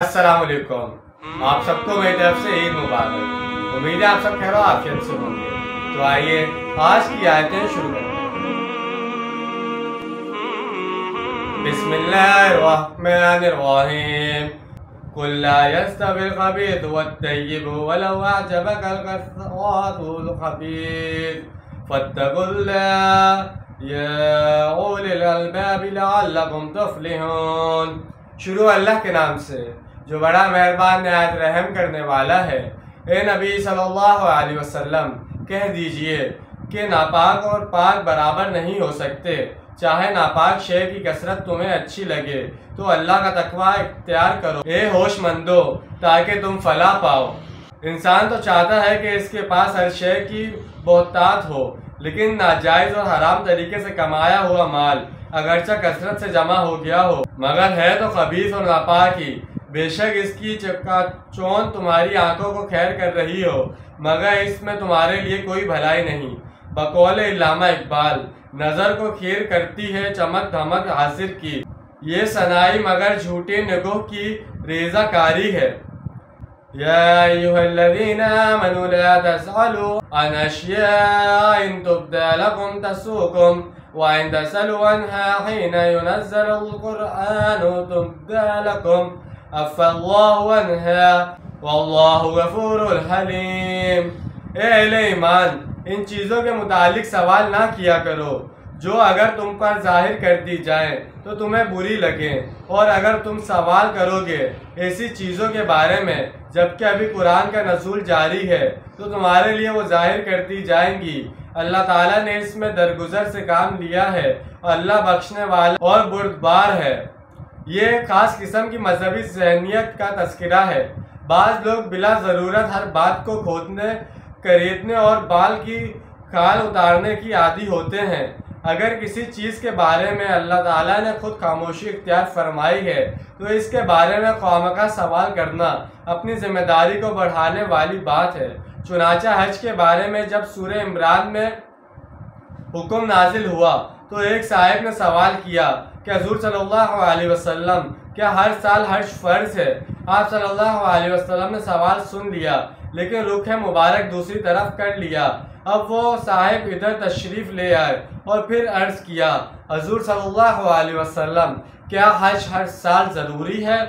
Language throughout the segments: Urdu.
السلام علیکم، آپ سب کو میری طرف سے عید مبارک۔ امید ہے آپ سب خیر و عافیت سے ہوں گے۔ تو آئیے آج کی آیتیں شروع کرتے ہیں۔ بسم اللہ الرحمن الرحیم۔ قل لا يستوي الخبيث والطيب ولو أعجبك الكثرة الخبيث فاتقوا الله يا أولي الألباب لعلكم تفلحون۔ شروع اللہ کے نام سے جو بڑا مہربان نہایت رحم کرنے والا ہے۔ اے نبی صلی اللہ علیہ وسلم کہہ دیجئے کہ ناپاک اور پاک برابر نہیں ہو سکتے، چاہے ناپاک شے کی کثرت تمہیں اچھی لگے تو اللہ کا تقوی اختیار کرو اے ہوش مندو تاکہ تم فلاح پاؤ۔ انسان تو چاہتا ہے کہ اس کے پاس ہر شے کی بہتات ہو، لیکن ناجائز اور حرام طریقے سے کمایا ہوا مال اگرچہ کثرت سے جمع ہو گیا ہو مگر ہے تو خبیث اور ناپاک ہی۔ بے شک اس کی چکا چوند تمہاری آنکھوں کو خیر کر رہی ہو مگر اس میں تمہارے لیے کوئی بھلائی نہیں۔ بقول علامہ اقبال، نظر کو خیر کرتی ہے چمک دھمک حاضر کی، یہ سنائی مگر جھوٹی نگوہ کی ریزہ کاری ہے۔ یا ایھا الذین آمنوا لا تسألوا عن اشیاء ان تبد لکم تسؤکم وَإِن تَسْأَلُوا عَنْهَا حِينَ يُنَزَّلُ الْقُرْآنُ تُبْدَ لَكُمْ عَفَّى اللَّهُ عَنْهَا وَاللَّهُ غَفُورٌ حَلِيمٌ۔ اے اہل ایمان، ان چیزوں کے متعلق سوال نہ کیا کرو جو اگر تم پر ظاہر کر دی جائیں تو تمہیں بری لگیں، اور اگر تم سوال کرو گے ایسی چیزوں کے بارے میں جبکہ ابھی قرآن کا نزول جاری ہے تو تمہارے لیے وہ ظاہر کر دی جائیں گی۔ اللہ تعالیٰ نے اس میں درگزر سے کام لیا ہے، اللہ بخشنے والا اور بردبار ہے۔ یہ ایک خاص قسم کی مذہبی ذہنیت کا تذکرہ ہے۔ بعض لوگ بلا ضرورت ہر بات کو کھودنے، کریدنے اور بال کی کھال اتارنے کی عادی ہوتے ہیں۔ اگر کسی چیز کے بارے میں اللہ تعالیٰ نے خود خاموشی اختیار فرمائی ہے تو اس کے بارے میں خوامخواہ سوال کرنا اپنی ذمہ داری کو بڑھانے والی بات ہے۔ چنانچہ حج کے بارے میں جب سورہ عمران میں حکم نازل ہوا تو ایک صاحب نے سوال کیا کہ حضور صلی اللہ علیہ وسلم کیا ہر سال حج فرض ہے؟ آپ صلی اللہ علیہ وسلم نے سوال سن لیا لیکن رخ مبارک دوسری طرف کر لیا۔ اب وہ صاحب ادھر تشریف لے آئے اور پھر عرض کیا، حضور صلی اللہ علیہ وسلم کیا حج ہر سال ضروری ہے؟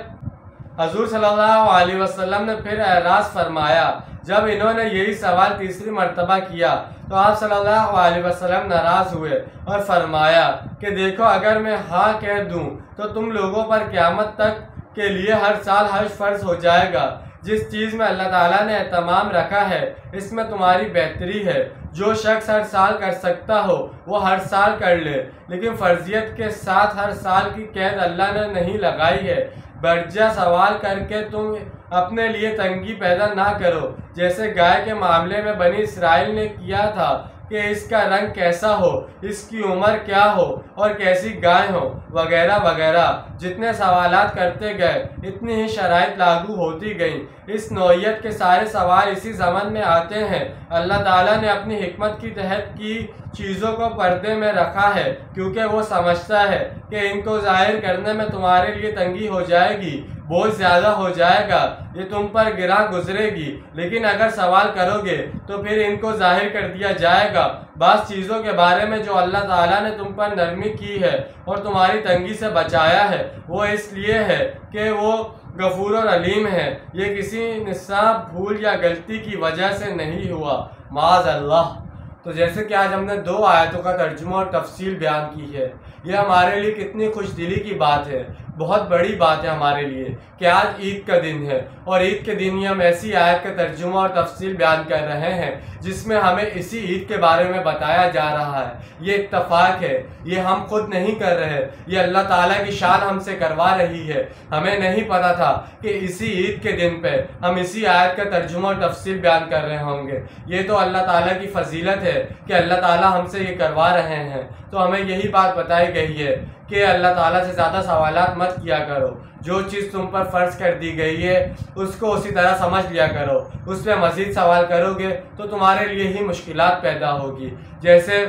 حضور صلی اللہ علیہ وسلم نے پھر اعراض فرمایا۔ جب انہوں نے یہی سوال تیسری مرتبہ کیا تو آپ صلی اللہ علیہ وسلم ناراض ہوئے اور فرمایا کہ دیکھو اگر میں ہاں کہہ دوں تو تم لوگوں پر قیامت تک کے لیے ہر سال حج فرض ہو جائے گا۔ جس چیز میں اللہ تعالیٰ نے اہتمام رکھا ہے اس میں تمہاری بہتری ہے۔ جو شخص ہر سال کر سکتا ہو وہ ہر سال کر لے، لیکن فرضیت کے ساتھ ہر سال کی قید اللہ نے نہیں لگائی ہے۔ برجہ سوال کر کے تم اپنے لیے تنگی پیدا نہ کرو، جیسے گائے کے معاملے میں بنی اسرائیل نے کیا تھا کہ اس کا رنگ کیسا ہو، اس کی عمر کیا ہو اور کیسی گائے ہو وغیرہ وغیرہ۔ جتنے سوالات کرتے گئے اتنی ہی شرائط لاگو ہوتی گئیں۔ اس نوعیت کے سارے سوال اسی ضمن میں آتے ہیں۔ اللہ تعالیٰ نے اپنی حکمت کی تحت کی چیزوں کو پردے میں رکھا ہے کیونکہ وہ سمجھتا ہے کہ ان کو ظاہر کرنے میں تمہارے لیے تنگی ہو جائے گی، بوجھ زیادہ ہو جائے گا، یہ تم پر گراں گزرے گی، لیکن اگر سوال کرو گے تو پھر ان کو ظاہر کر دیا جائے گا۔ بعض چیزوں کے بارے میں جو اللہ تعالیٰ نے تم پر نرمی کی ہے اور تمہاری تنگی سے بچایا ہے وہ اس لیے ہے کہ وہ غفور اور علیم ہے، یہ کسی نصاب بھول یا غلطی کی وجہ سے نہیں ہوا، معاذ اللہ۔ تو جیسے کہ آج ہم نے دو آیتوں کا ترجمہ اور تفصیل بیان کی ہے، یہ ہمارے لیے کتنی خوش دلی کی بات ہے، بہت بڑی بات ہے ہمارے لیے کہ آج عید کا دن ہے اور عید کے دن ہی ہم ایسی آیت کا ترجمہ اور تفصیل بیان کر رہے ہیں جس میں ہمیں اسی عید کے بارے میں بتایا جا رہا ہے۔ یہ اتفاق ہے، یہ ہم خود نہیں کر رہے، یہ اللہ تعالیٰ کی شان ہم سے کروا رہی ہے۔ ہمیں نہیں پتا تھا کہ اسی عید کے دن پہ ہم اسی آیت کا ترجمہ اور تفصیل بیان کر رہے ہوں گے۔ یہ تو اللہ تعالیٰ کی فضیلت ہے کہ اللہ تعالیٰ ہم سے یہ کروا رہے ہیں۔ تو ہمیں یہی بات بتائی گئی ہے کہ اللہ تعالیٰ سے زیادہ سوالات مت کیا کرو، جو چیز تم پر فرض کر دی گئی ہے اس کو اسی طرح سمجھ لیا کرو، اس پہ مزید سوال کرو گے تو تمہارے لیے ہی مشکلات پیدا ہوگی۔ جیسے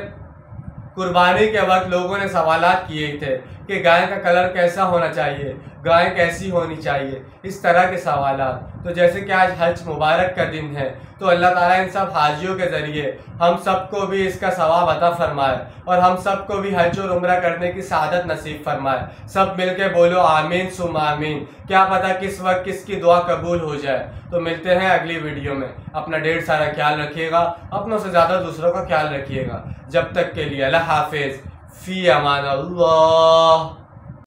قربانی کے وقت لوگوں نے سوالات کیے تھے کہ گائے کا کلر کیسا ہونا چاہیے، گائے کیسی ہونی چاہیے، اس طرح کے سوالات۔ تو جیسے کہ آج حج مبارک کا دن ہے، تو اللہ تعالیٰ ان سب حاجیوں کے ذریعے ہم سب کو بھی اس کا ثواب عطا فرمائے، اور ہم سب کو بھی حج اور عمرہ کرنے کی سعادت نصیب فرمائے۔ سب مل کے بولو آمین ثم آمین، کیا پتہ کس وقت کس کی دعا قبول ہو جائے۔ تو ملتے ہیں اگلی ویڈیو میں، اپنا ڈھیر سارا خیال رکھیے گا، اپنوں سے زیادہ دوسروں کا خیال رکھیے گا۔ جب تک کے لیے اللہ حافظ، فی امان اللہ۔